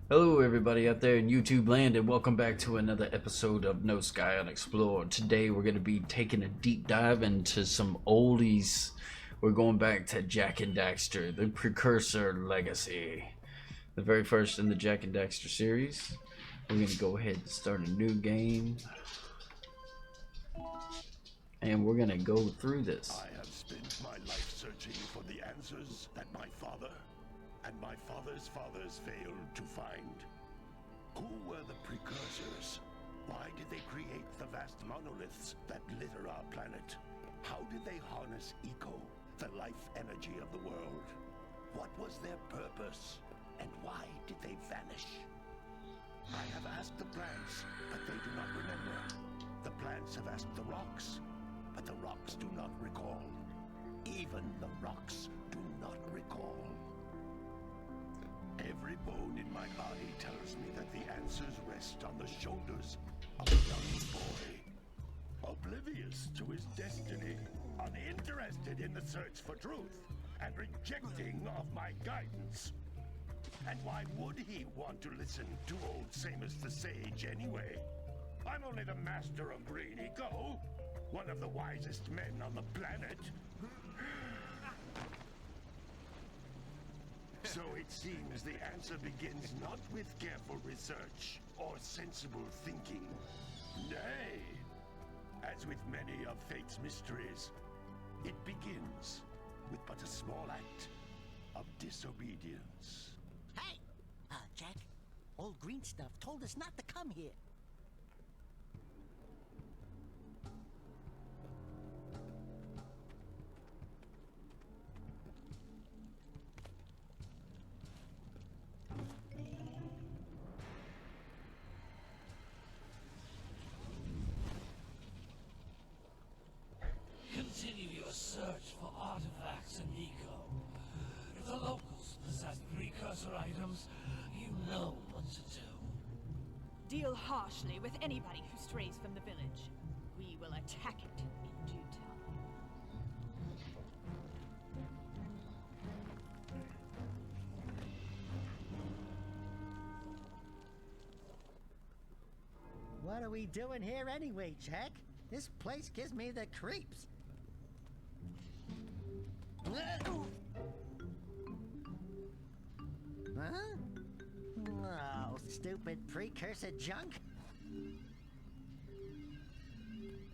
Hello, everybody out there in YouTube land, and welcome back to another episode of No Sky Unexplored. Today, we're going to be taking a deep dive into some oldies. We're going back to Jak and Daxter, the precursor legacy, the very first in the Jak and Daxter series. We're going to go ahead and start a new game, and we're going to go through this. I have spent my life searching for the answers that my father and my father's fathers failed to find. Who were the precursors? Why did they create the vast monoliths that litter our planet? How did they harness eco, the life energy of the world? What was their purpose? And why did they vanish? I have asked the plants, but they do not remember. The plants have asked the rocks, but the rocks do not recall. Even the rocks do not recall. Every bone in my body tells me that the answers rest on the shoulders of a young boy, oblivious to his destiny, uninterested in the search for truth, and rejecting of my guidance. And why would he want to listen to old Samus the Sage anyway? I'm only the master of green eco, one of the wisest men on the planet. So it seems the answer begins not with careful research or sensible thinking. Nay, as with many of fate's mysteries, it begins with but a small act of disobedience. Hey! Jak, old green stuff told us not to come here. Continue your search for artifacts and eco. If the locals possess precursor items, you know what to do. Deal harshly with anybody who strays from the village. We will attack it in due time. What are we doing here anyway, Jak? This place gives me the creeps. Huh? Oh, stupid precursor junk.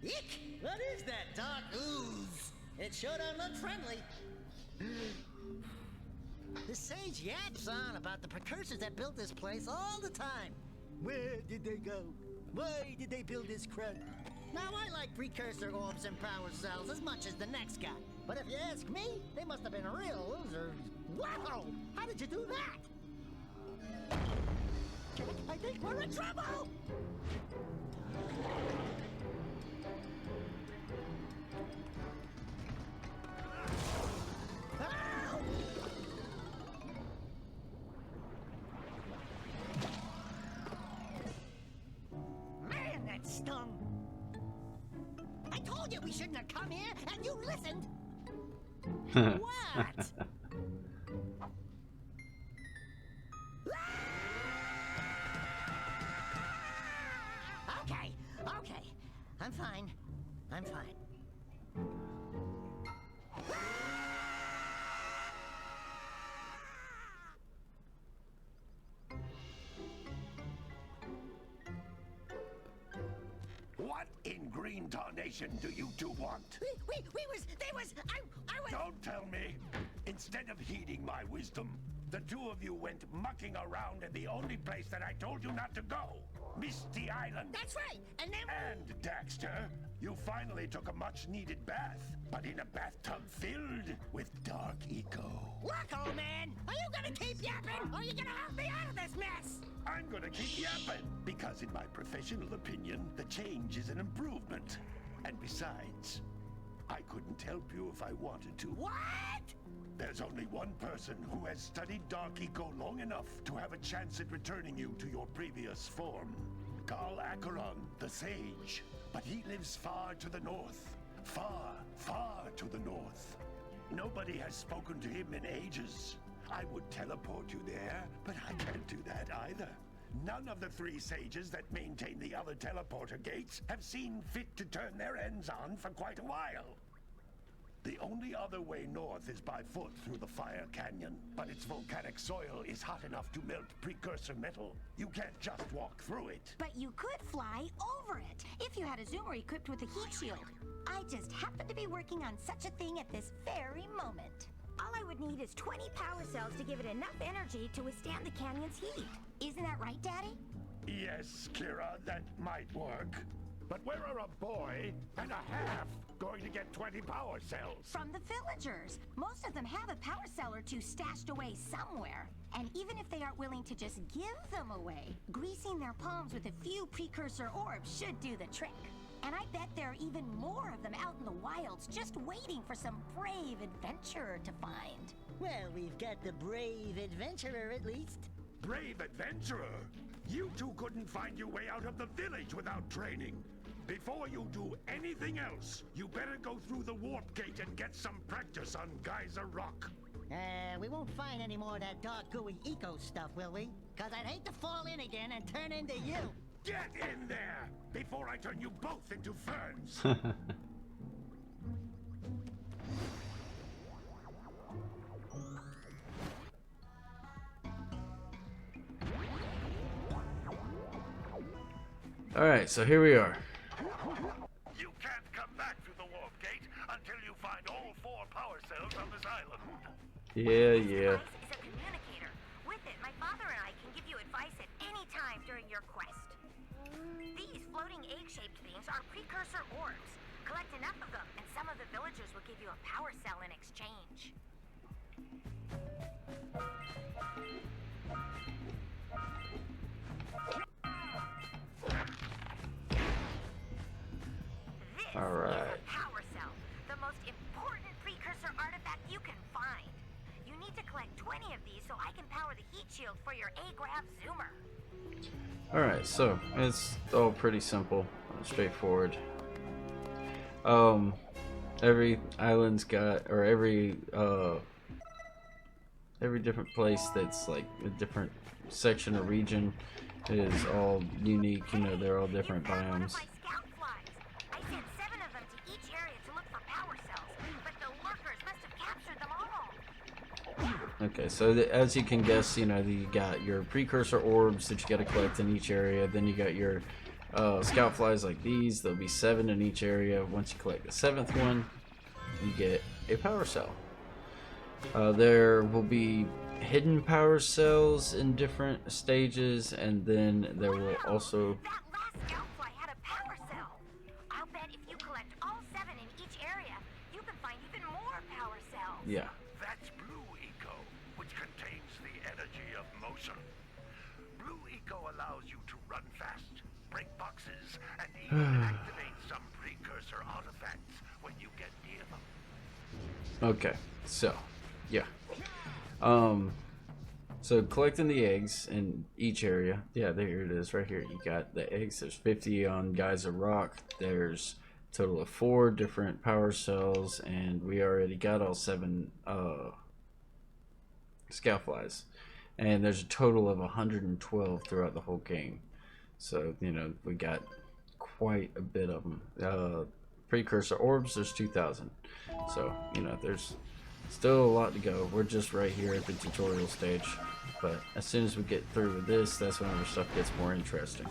Eek! What is that dark ooze? It sure don't look friendly. The sage yaps on about the precursors that built this place all the time. Where did they go? Why did they build this crud? Now, I like precursor orbs and power cells as much as the next guy. But if you ask me, they must have been real losers. Wow! How did you do that? Jak, I think we're in trouble! Ow! Man, that stung! I told you we shouldn't have come here, and you listened! What? Okay. I'm fine. What in green tarnation do you two want? They was, I was... Don't tell me! Instead of heeding my wisdom, the two of you went mucking around in the only place that I told you not to go, Misty Island. That's right, and then... And, Daxter, you finally took a much-needed bath, but in a bathtub filled with dark eco. Look, old man, are you gonna keep yapping, or are you gonna help me out of this mess? I'm gonna keep yapping, because in my professional opinion, the change is an improvement. And besides, I couldn't help you if I wanted to. What? There's only one person who has studied Dark Eco long enough to have a chance at returning you to your previous form. Carl Acheron, the Sage. But he lives far to the north. Far, far to the north. Nobody has spoken to him in ages. I would teleport you there, but I can't do that either. None of the 3 sages that maintain the other teleporter gates have seen fit to turn their ends on for quite a while. The only other way north is by foot through the Fire Canyon, but its volcanic soil is hot enough to melt precursor metal. You can't just walk through it. But you could fly over it if you had a zoomer equipped with a heat shield. I just happen to be working on such a thing at this very moment. All I would need is 20 power cells to give it enough energy to withstand the canyon's heat. Isn't that right, Daddy? Yes, Kira, that might work. But where are a boy and a half going to get 20 power cells? From the villagers. Most of them have a power cell or 2 stashed away somewhere. And even if they aren't willing to just give them away, greasing their palms with a few precursor orbs should do the trick. And I bet there are even more of them out in the wilds just waiting for some brave adventurer to find. Well, we've got the brave adventurer at least. Brave adventurer? You two couldn't find your way out of the village without training. Before you do anything else, you better go through the warp gate and get some practice on Geyser Rock. We won't find any more of that dark gooey eco stuff, will we? 'Cause I'd hate to fall in again and turn into you. Get in there before I turn you both into ferns. Alright, so here we are. You can't come back through the warp gate until you find all 4 power cells on this island. Yeah. This device is a communicator. With it, my father and I can give you advice at any time during your quest. These floating egg-shaped things are precursor orbs. Collect enough of them, and some of the villagers will give you a power cell in exchange. This All right. is a power cell, the most important precursor artifact you can find. You need to collect 20 of these so I can power the heat shield for your A-Grav zoomer. Alright, so it's all pretty simple, straightforward. Every island's got, or every different place that's like a different section or region is all unique, you know, they're all different biomes. My scout flies. I sent 7 of them to each area to look for power cells, but the lurkers must have captured them all. Okay, so as you can guess, you know, you got your precursor orbs that you got to collect in each area. Then you got your scout flies like these. There'll be 7 in each area. Once you collect the 7th one, you get a power cell. There will be hidden power cells in different stages, and then there will also... That last scout fly had a power cell. I'll bet if you collect all 7 in each area, you can find even more power cells. Yeah. That's Blue Eco, which contains the energy of motion. Blue Eco allows you to run fast, break boxes, and even activate some precursor artifacts when you get near them. Okay, so, yeah. So collecting the eggs in each area. Yeah, there it is right here. You got the eggs. There's 50 on Geyser Rock. There's a total of 4 different power cells, and we already got all 7 scout flies. And there's a total of 112 throughout the whole game. So, you know, we got quite a bit of them. Precursor orbs, there's 2,000. So, you know, there's still a lot to go. We're just right here at the tutorial stage. But as soon as we get through with this, that's when our stuff gets more interesting.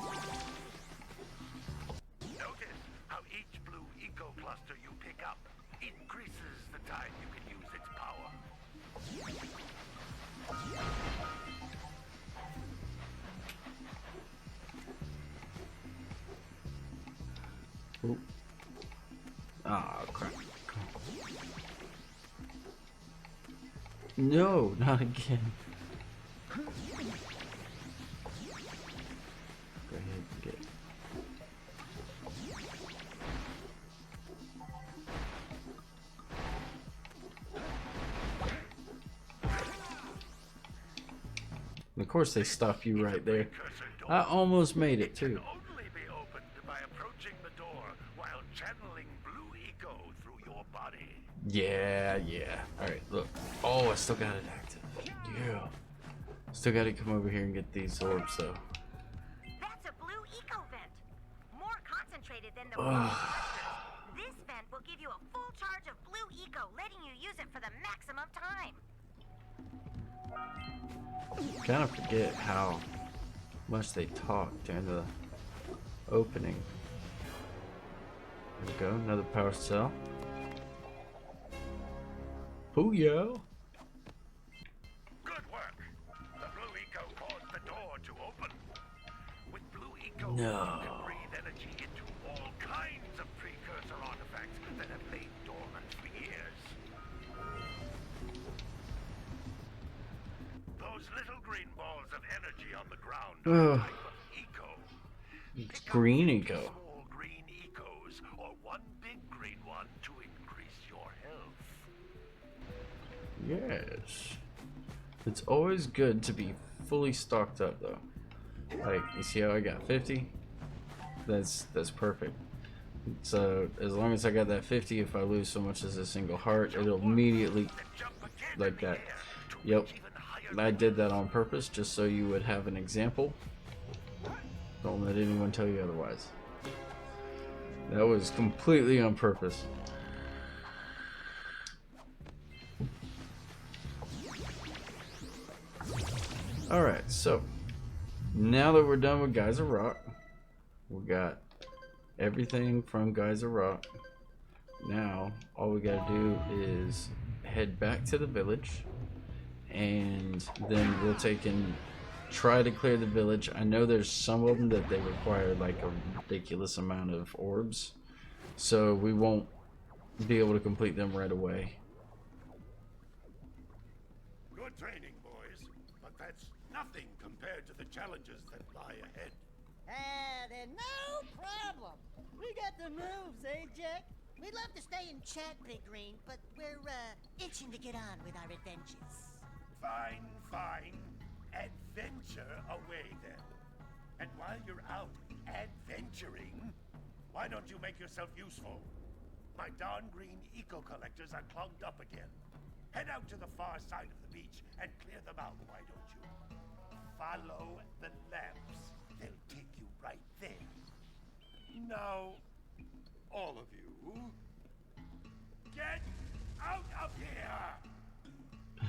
Notice how each Blue Eco cluster you pick up increases the time you can use its power. Oop. Ah, crap. No, not again. Go ahead and get. And of course, they stop you right there. I almost made it too. Only be opened by approaching the door while channeling Blue Eco through your body. Yeah. Alright, look. Oh, I still got it active. yeah. Still gotta come over here and get these orbs though. That's a blue eco vent. More concentrated than the blue clusters. This vent will give you a full charge of blue eco, letting you use it for the maximum time. Kind of forget how much they talk during the opening. There we go, another power cell. Booyah! Good work. The blue eco caused the door to open. With blue eco, No. you can breathe energy into all kinds of precursor artifacts that have lain dormant for years. Those little green balls of energy on the ground are a type of eco. It's Pick up green 50 eco. small green ecos, or one big green one to increase your health. Yes. It's always good to be fully stocked up though. Like, you see how I got 50? That's perfect. So as long as I got that 50, if I lose so much as a single heart, it'll immediately like that. Yep. I did that on purpose just so you would have an example. Don't let anyone tell you otherwise. That was completely on purpose. Alright, so now that we're done with Geyser Rock, we got everything from Geyser Rock. Now all we gotta do is head back to the village, and then we'll take and try to clear the village. I know there's some of them that they require like a ridiculous amount of orbs, so we won't be able to complete them right away. Good training, boys, but that's nothing compared to the challenges that lie ahead. Then no problem. We got the moves, eh, Jack? We'd love to stay and chat, Big Green, but we're, itching to get on with our adventures. Fine, fine. Adventure away then. And while you're out adventuring, why don't you make yourself useful? My darn green eco collectors are clogged up again. Head out to the far side of the beach and clear them out, why don't you? Follow the lamps. They'll take you right there. Now, all of you, get out of here!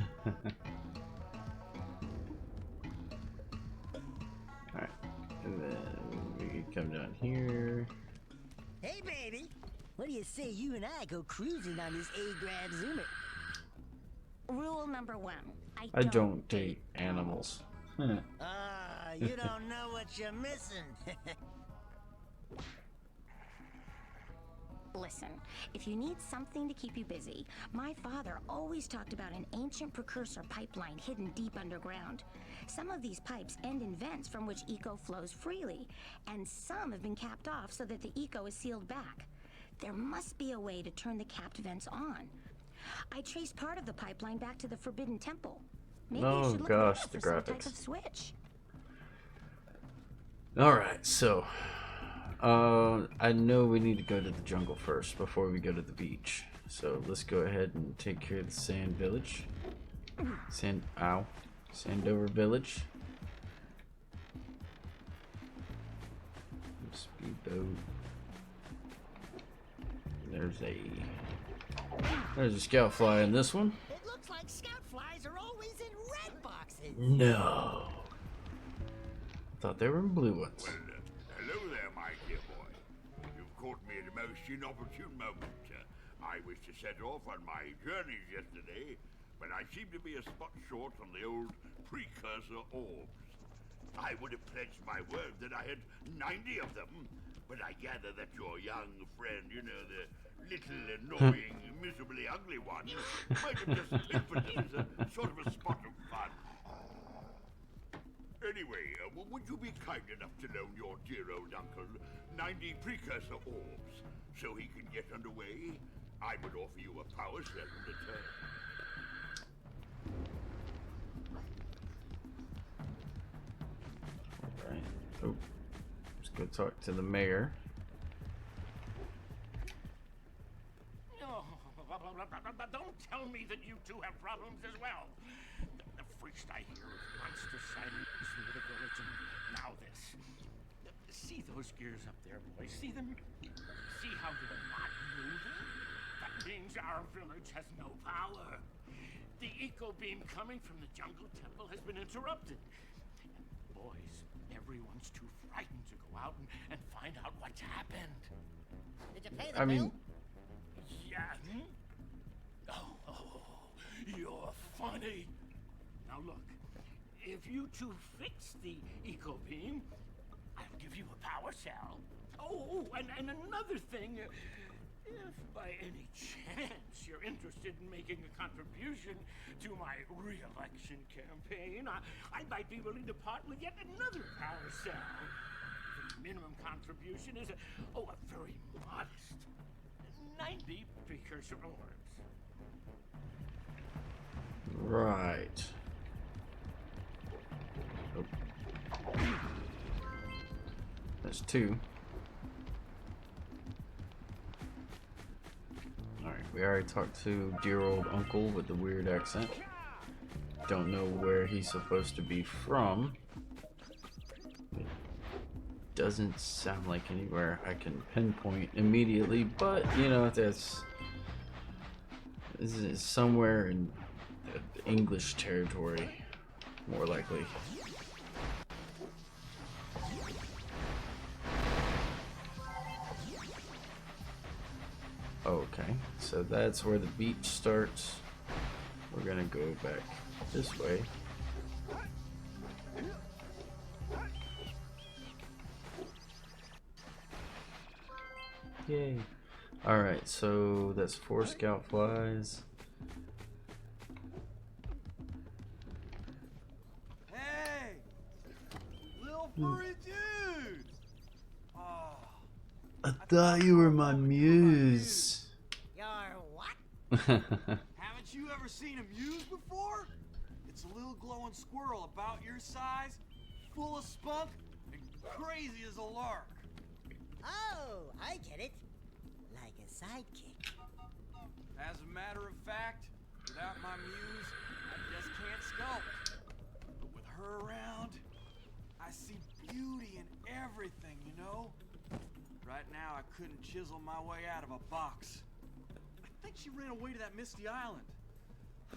Alright, and then we can come down here. Hey, baby. What do you say you and I go cruising on this A-grad Zoomer? Rule number 1. I don't date animals. Ah, you don't know what you're missing. Listen, if you need something to keep you busy, my father always talked about an ancient precursor pipeline hidden deep underground. Some of these pipes end in vents from which eco flows freely, and some have been capped off so that the eco is sealed back. There must be a way to turn the capped vents on. I traced part of the pipeline back to the Forbidden Temple. Maybe Oh, you should look gosh, around the for some type graphics. of switch. Alright, so I know we need to go to the jungle first before we go to the beach. So let's go ahead and take care of the Sand Village. Sandover Village. Speedboat. There's a scout fly in this one. It looks like scout flies are always in red boxes. No. I thought they were in blue ones. Well, hello there, my dear boy. You've caught me at a most inopportune moment. I was to set off on my journeys yesterday, but I seem to be a spot short on the old precursor orbs. I would have pledged my word that I had 90 of them, but I gather that your young friend, you know, the little annoying, miserably ugly one, might have just picked for them as a sort of a spot of fun. Anyway, would you be kind enough to loan your dear old uncle 90 precursor orbs so he can get underway? I would offer you a power cell in return. Alright. Oh. Let's go talk to the mayor. Don't tell me that you two have problems as well. First I hear of monster sightings near the village, and now this. See those gears up there, boys? See them? See how they're not moving? That means our village has no power. The eco beam coming from the jungle temple has been interrupted. And boys, everyone's too frightened to go out and find out what's happened. Did you pay the bill? Yeah. Oh, you're funny. Now look, if you two fix the eco beam, I'll give you a power cell. Oh, and another thing, if by any chance you're interested in making a contribution to my re-election campaign, I might be willing to part with yet another power cell. The minimum contribution is a very modest 90 precursor orbs. Right. Oh. That's 2. Alright, we already talked to dear old uncle with the weird accent. Don't know where he's supposed to be from. It doesn't sound like anywhere I can pinpoint immediately, but you know, this is somewhere in the English territory, more likely. Okay, so that's where the beach starts. We're gonna go back this way. Yay. Alright, so that's 4 scout flies. Hey! Little furry dude! Oh. I thought you were my muse. You're what? Haven't you ever seen a muse before? It's a little glowing squirrel about your size, full of spunk, and crazy as a lark. Oh, I get it. Like a sidekick. As a matter of fact, without my muse, I just can't sculpt. But with her around, I see beauty in everything, you know? Right now, I couldn't chisel my way out of a box. I think she ran away to that misty island.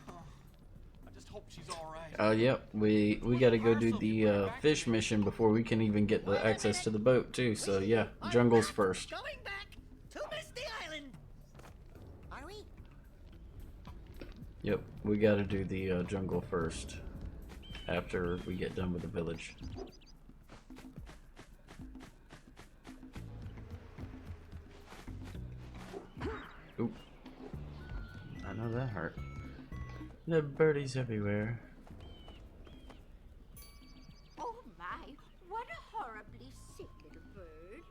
I just hope she's all right. Yep, we gotta go do the fish mission before we can even get the access to the boat too. So yeah, jungle's first. Going back to Misty Island. Are we? Yep, we gotta do the jungle first after we get done with the village. Oop. I know that hurt. There are birdies everywhere. Oh my, what a horribly sick little bird.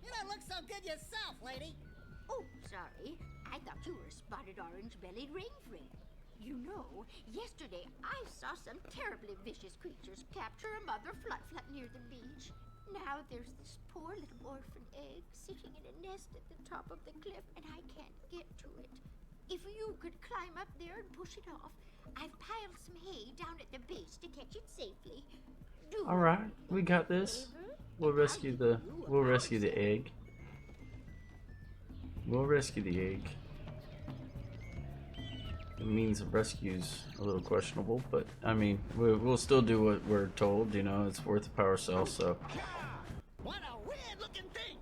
You don't look so good yourself, lady. Oh, sorry. I thought you were a spotted orange-bellied rainframe. You know, yesterday I saw some terribly vicious creatures capture a mother flut-flut near the beach. Now there's this poor little orphan egg sitting in a nest at the top of the cliff, and I can't get to it. If you could climb up there and push it off, I've piled some hay down at the base to catch it safely. All right, we got this. We'll rescue the egg. We'll rescue the egg. The means of rescue's a little questionable, but I mean, we'll still do what we're told. You know, it's worth a power cell. So. What a weird-looking thing.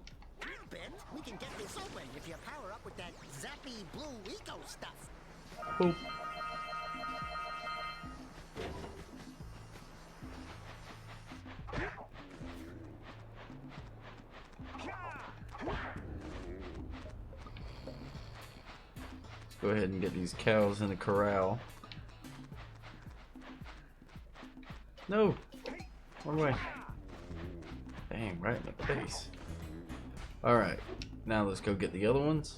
Ben, we can get this open if you power up with that zappy blue eco stuff. Boop. Let's go ahead and get these cows in the corral. No! One way. Dang, right in the face. Alright, now let's go get the other ones.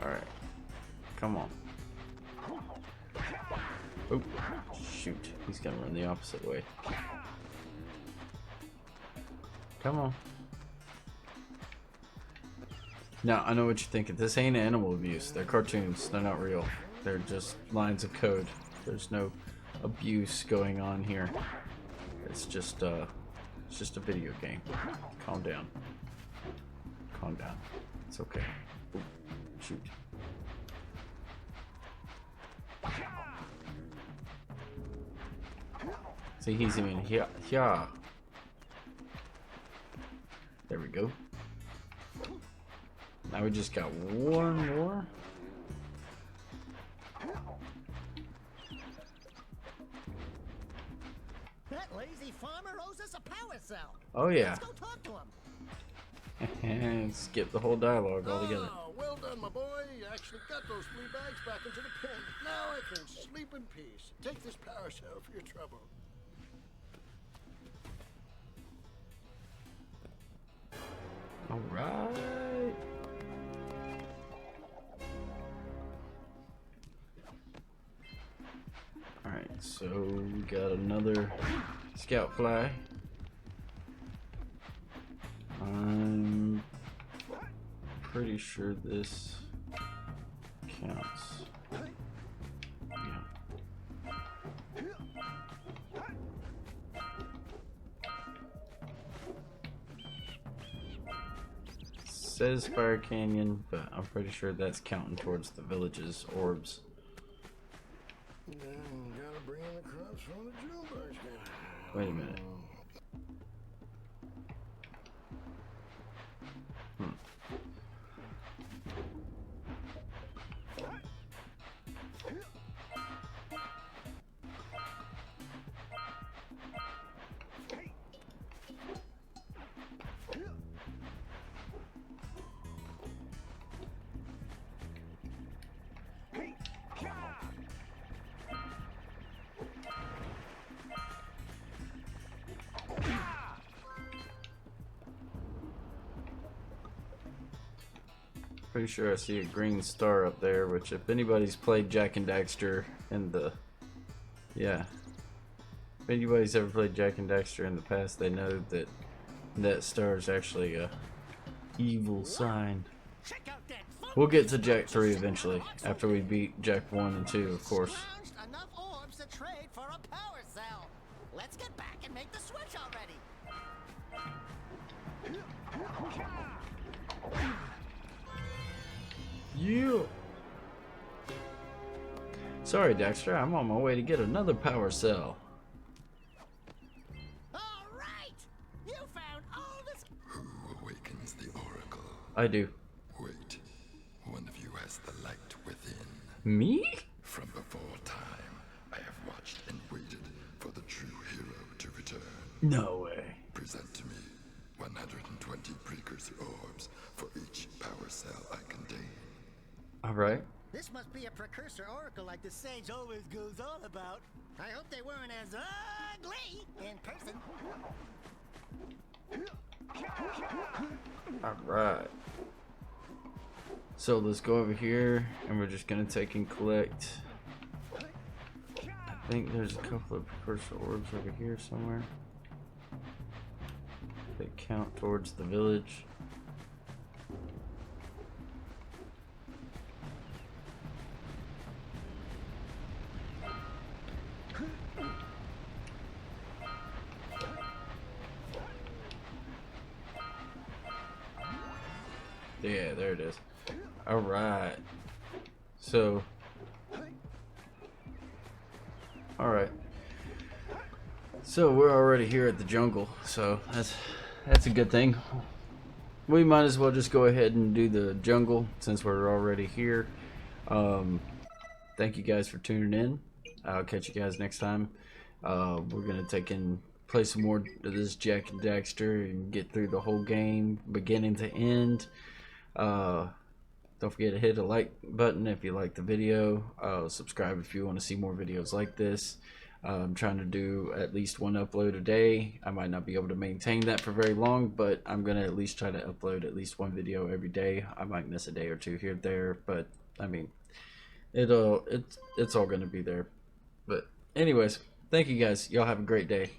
Alright, come on. Oh, shoot, he's gonna run the opposite way. Come on. Now, I know what you're thinking. This ain't animal abuse. They're cartoons. They're not real. They're just lines of code. There's no abuse going on here. It's just a video game. Calm down. Calm down. It's okay. Ooh, shoot. See, he's even here. Yeah. There we go. Now we just got one more. That lazy farmer owes us a power cell. Oh yeah. Let's go talk to him. And skip the whole dialogue altogether. Oh, well done, my boy. You actually got those 3 bags back into the pen. Now I can sleep in peace. Take this power cell for your trouble. All right. All right, so we got another scout fly. I'm pretty sure this counts. Yeah. Says Fire Canyon, but I'm pretty sure that's counting towards the village's orbs. Gotta bring in the crops from the drill bars. Wait a minute. Pretty sure I see a green star up there, which if anybody's played Jak and Daxter in the... Yeah. If anybody's ever played Jak and Daxter in the past, they know that that star is actually a evil sign. We'll get to Jak 3 eventually, after we beat Jak 1 and 2, of course. Enough orbs to trade for a power cell. Let's get back and make the switch already. Yeah. Sorry, Daxter, I'm on my way to get another power cell. All right, you found all this. Who awakens the oracle? I do. Wait, one of you has the light within. Me? From before time, I have watched and waited for the true hero to return. No way. Present to me 120 precursor orbs for each power cell I contain. Alright. This must be a precursor oracle like the sage always goes on about. I hope they weren't as ugly in person. Alright. So let's go over here and we're just gonna take and collect. I think there's a couple of precursor orbs over here somewhere. They count towards the village. Yeah, there it is. Alright. So. Alright. So we're already here at the jungle, so that's a good thing. We might as well just go ahead and do the jungle since we're already here. Thank you guys for tuning in. I'll catch you guys next time. We're gonna take and play some more of this Jak and Daxter and get through the whole game beginning to end. Don't forget to hit the like button if you like the video. Subscribe if you want to see more videos like this. I'm trying to do at least one upload a day. I might not be able to maintain that for very long, but I'm gonna at least try to upload at least one video every day. I might miss a day or two here and there, but I mean, it's all gonna be there. But anyways, thank you guys. Y'all have a great day.